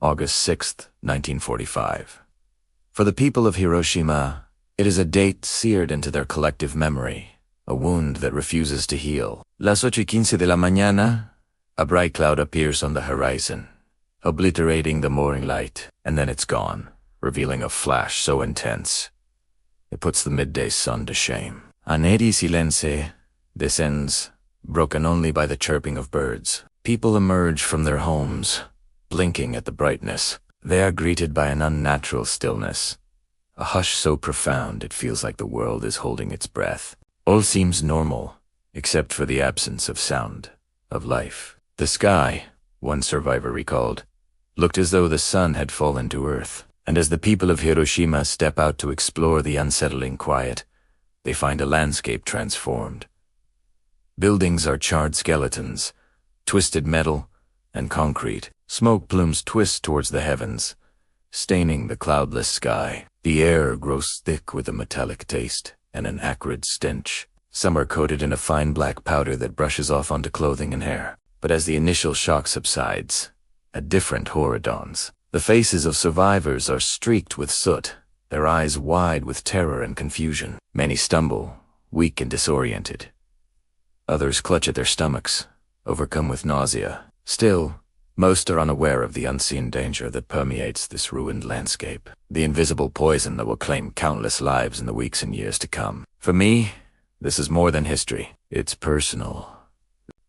August 6, 1945. For the people of Hiroshima, it is a date seared into their collective memory, a wound that refuses to heal. Las 8:15 de la mañana, a bright cloud appears on the horizon, obliterating the morning light, and then it's gone, revealing a flash so intense it puts the midday sun to shame. A neri silence descends, broken only by the chirping of birds. People emerge from their homes, blinking at the brightness. They are greeted by an unnatural stillness, a hush so profound it feels like the world is holding its breath. All seems normal, except for the absence of sound, of life. The sky, one survivor recalled, looked as though the sun had fallen to earth. And as the people of Hiroshima step out to explore the unsettling quiet, they find a landscape transformed. Buildings are charred skeletons, twisted metal, and concrete. Smoke plumes twist towards the heavens, staining the cloudless sky. The air grows thick with a metallic taste and an acrid stench. Some are coated in a fine black powder that brushes off onto clothing and hair. But as the initial shock subsides, a different horror dawns. The faces of survivors are streaked with soot, their eyes wide with terror and confusion. Many stumble, weak and disoriented. Others clutch at their stomachs, overcome with nausea. Still, most are unaware of the unseen danger that permeates this ruined landscape, the invisible poison that will claim countless lives in the weeks and years to come. For me, this is more than history. It's personal.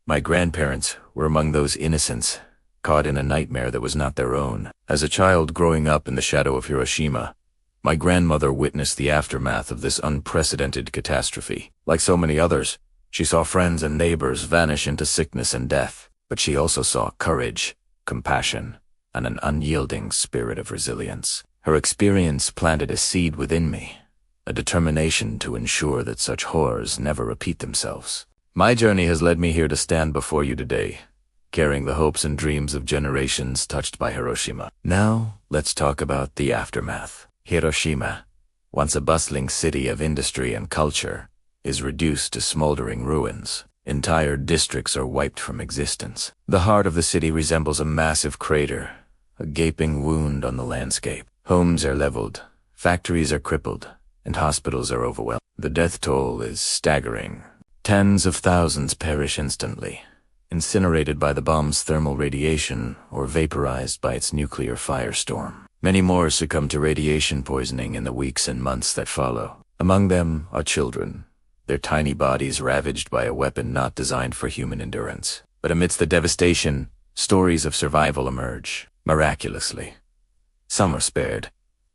My grandparents were among those innocents, caught in a nightmare that was not their own. As a child growing up in the shadow of Hiroshima, my grandmother witnessed the aftermath of this unprecedented catastrophe. Like so many others, she saw friends and neighbors vanish into sickness and death. But she also saw courage, compassion, and an unyielding spirit of resilience. Her experience planted a seed within me, a determination to ensure that such horrors never repeat themselves. My journey has led me here to stand before you today, carrying the hopes and dreams of generations touched by Hiroshima. Now, let's talk about the aftermath. Hiroshima, once a bustling city of industry and culture, is reduced to smoldering ruins. Entire districts are wiped from existence. The heart of the city resembles a massive crater, a gaping wound on the landscape. Homes are leveled, factories are crippled, and hospitals are overwhelmed. The death toll is staggering. Tens of thousands perish instantly, incinerated by the bomb's thermal radiation or vaporized by its nuclear firestorm. Many more succumb to radiation poisoning in the weeks and months that follow. Among them are children, their tiny bodies ravaged by a weapon not designed for human endurance. But amidst the devastation, stories of survival emerge, miraculously. Some are spared,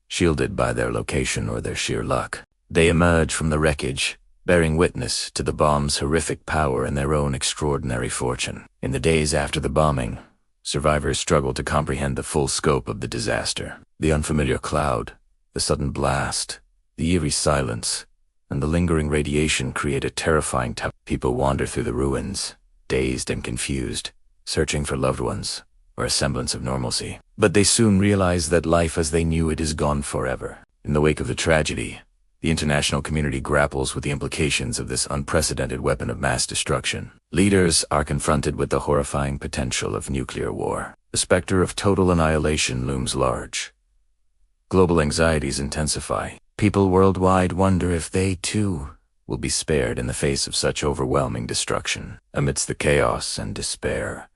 shielded by their location or their sheer luck. They emerge from the wreckage, bearing witness to the bomb's horrific power and their own extraordinary fortune. In the days after the bombing, survivors struggle to comprehend the full scope of the disaster. The unfamiliar cloud, the sudden blast, the eerie silence, and the lingering radiation create a terrifying time. People wander through the ruins, dazed and confused, searching for loved ones or a semblance of normalcy. But they soon realize that life as they knew it is gone forever. In the wake of the tragedy, the international community grapples with the implications of this unprecedented weapon of mass destruction. Leaders are confronted with the horrifying potential of nuclear war. The specter of total annihilation looms large. Global anxieties intensify. People worldwide wonder if they, too, will be spared in the face of such overwhelming destruction. Amidst the chaos and despair,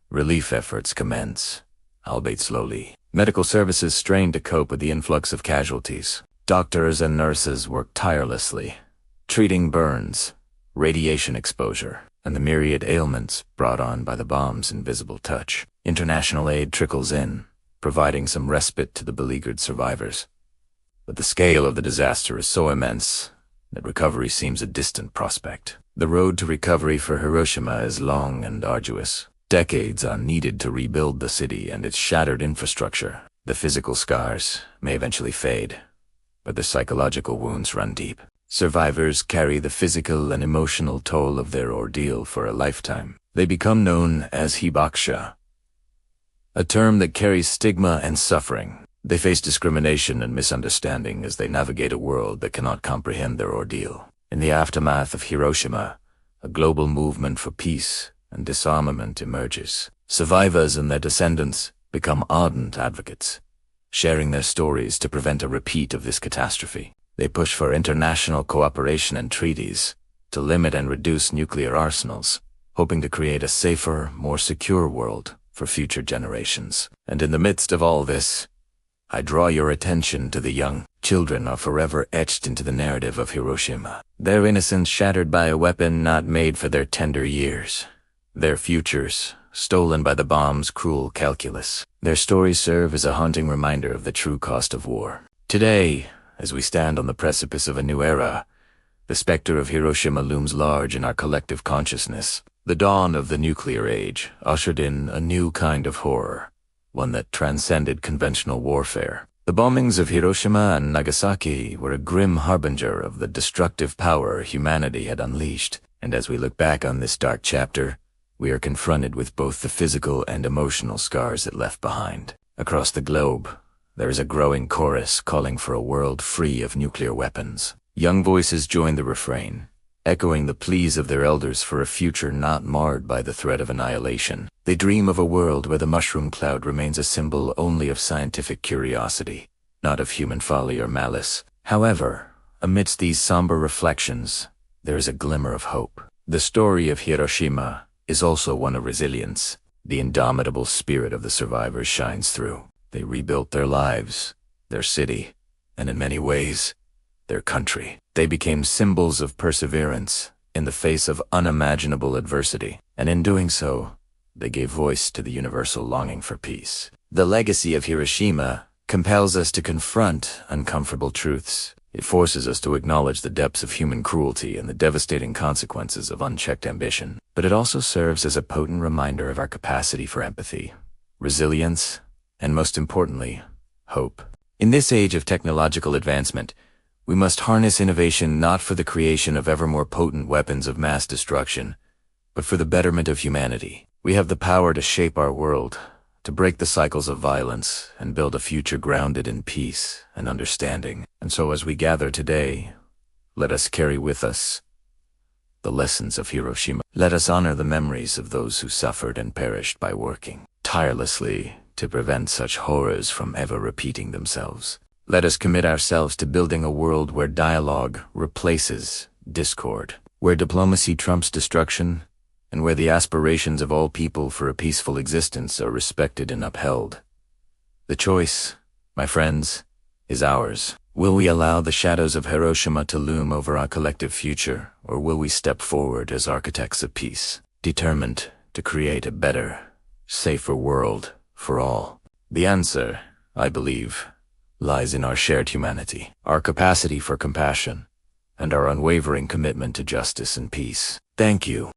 relief efforts commence, albeit slowly. Medical services strain to cope with the influx of casualties. Doctors and nurses work tirelessly, treating burns, radiation exposure, and the myriad ailments brought on by the bomb's invisible touch. International aid trickles in, providing some respite to the beleaguered survivors. But the scale of the disaster is so immense that recovery seems a distant prospect. The road to recovery for Hiroshima is long and arduous. Decades are needed to rebuild the city and its shattered infrastructure. The physical scars may eventually fade, but the psychological wounds run deep. Survivors carry the physical and emotional toll of their ordeal for a lifetime. They become known as hibakusha, a term that carries stigma and suffering. They face discrimination and misunderstanding as they navigate a world that cannot comprehend their ordeal. In the aftermath of Hiroshima, a global movement for peace and disarmament emerges. Survivors and their descendants become ardent advocates, sharing their stories to prevent a repeat of this catastrophe. They push for international cooperation and treaties to limit and reduce nuclear arsenals, hoping to create a safer, more secure world for future generations. And in the midst of all this, I draw your attention to the young. Children are forever etched into the narrative of Hiroshima, their innocence shattered by a weapon not made for their tender years, their futures stolen by the bomb's cruel calculus. Their stories serve as a haunting reminder of the true cost of war. Today, as we stand on the precipice of a new era, the specter of Hiroshima looms large in our collective consciousness. The dawn of the nuclear age ushered in a new kind of horror, one that transcended conventional warfare. The bombings of Hiroshima and Nagasaki were a grim harbinger of the destructive power humanity had unleashed, and as we look back on this dark chapter, we are confronted with both the physical and emotional scars it left behind. Across the globe, there is a growing chorus calling for a world free of nuclear weapons. Young voices join the refrain, echoing the pleas of their elders for a future not marred by the threat of annihilation. They dream of a world where the mushroom cloud remains a symbol only of scientific curiosity, not of human folly or malice. However, amidst these somber reflections, there is a glimmer of hope. The story of Hiroshima is also one of resilience. The indomitable spirit of the survivors shines through. They rebuilt their lives, their city, and in many ways, their country. They became symbols of perseverance in the face of unimaginable adversity, and in doing so, they gave voice to the universal longing for peace. The legacy of Hiroshima compels us to confront uncomfortable truths. It forces us to acknowledge the depths of human cruelty and the devastating consequences of unchecked ambition. But it also serves as a potent reminder of our capacity for empathy, resilience, and most importantly, hope. In this age of technological advancement, we must harness innovation not for the creation of ever more potent weapons of mass destruction, but for the betterment of humanity. We have the power to shape our world, to break the cycles of violence, and build a future grounded in peace and understanding. And so as we gather today, let us carry with us the lessons of Hiroshima. Let us honor the memories of those who suffered and perished by working tirelessly to prevent such horrors from ever repeating themselves. Let us commit ourselves to building a world where dialogue replaces discord, where diplomacy trumps destruction, and where the aspirations of all people for a peaceful existence are respected and upheld. The choice, my friends, is ours. Will we allow the shadows of Hiroshima to loom over our collective future, or will we step forward as architects of peace, determined to create a better, safer world for all? The answer, I believe, lies in our shared humanity, our capacity for compassion, and our unwavering commitment to justice and peace. Thank you.